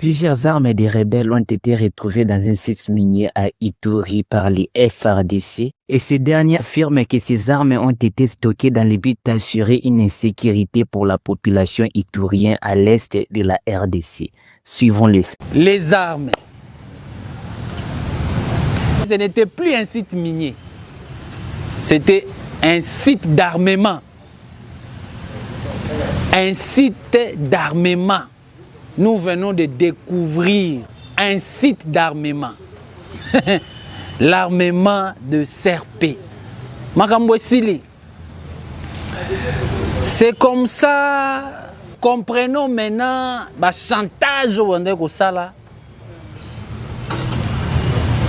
Plusieurs armes des rebelles ont été retrouvées dans un site minier à Ituri par les FARDC et ces derniers affirment que ces armes ont été stockées dans le but d'assurer une sécurité pour la population itourienne à l'est de la RDC. Suivons les armes. Ce n'était plus un site minier, c'était un site d'armement. Un site d'armement. Nous venons de découvrir un site d'armement. L'armement de Serpé. Makambo Sili. C'est comme ça, comprenons maintenant le chantage au Sala.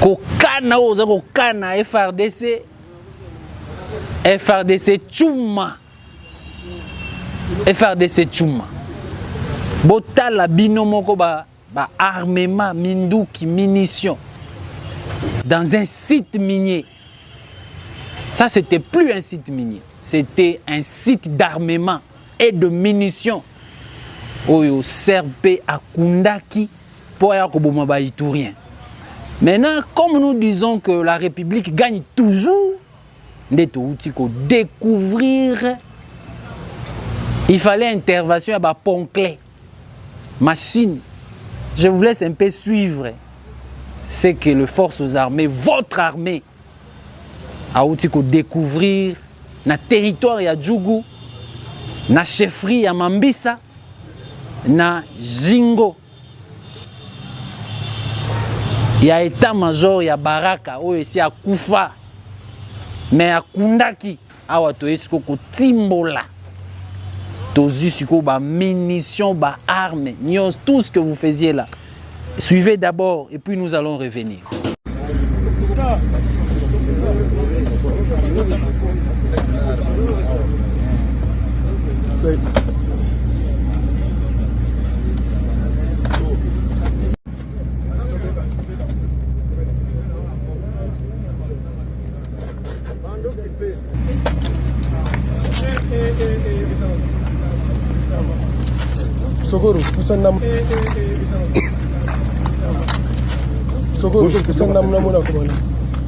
Kokana au Kana FRDC. FRDC Tchouma. FRDC Tchouma. Botala binomoko ba armement, minduki, munitions. Dans un site minier. Ça, c'était plus un site minier. C'était un site d'armement et de munitions. Oyo Serpé à Kundaki pour Yakoboma Itourien. Maintenant, comme nous disons que la République gagne toujours, découvrir, il fallait intervention à Ponclé. Machine. Je vous laisse un peu suivre. C'est que les forces armées, votre armée, a découvrir na territoire ya Djougou, na chefferie ya Mambisa, na Jingo. Il y a état-major ya Baraka, ou ici à Koufa, mais à Kundaki, à Watoesiko Timbola. Munitions, armes, tout ce que vous faisiez là. Suivez d'abord et puis nous allons revenir.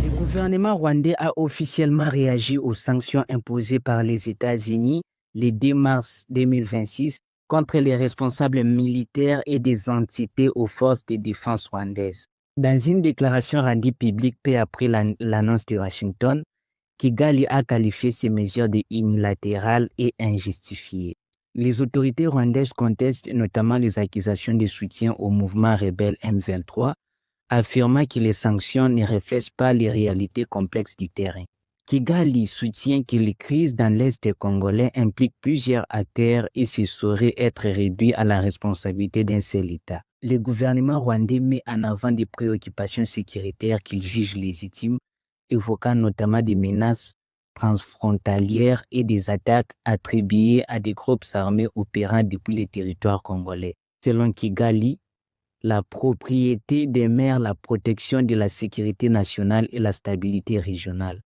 Le gouvernement rwandais a officiellement réagi aux sanctions imposées par les États-Unis le 2 mars 2026 contre les responsables militaires et des entités aux forces de défense rwandaises. Dans une déclaration rendue publique peu après l'annonce de Washington, Kigali a qualifié ces mesures de unilatérales et injustifiées. Les autorités rwandaises contestent notamment les accusations de soutien au mouvement rebelle M23, affirmant que les sanctions ne reflètent pas les réalités complexes du terrain. Kigali soutient que les crises dans l'Est congolais impliquent plusieurs acteurs et se sauraient être réduits à la responsabilité d'un seul État. Le gouvernement rwandais met en avant des préoccupations sécuritaires qu'il juge légitimes, évoquant notamment des menaces transfrontalières et des attaques attribuées à des groupes armés opérant depuis les territoires congolais. Selon Kigali, la propriété des mers, la protection de la sécurité nationale et la stabilité régionale.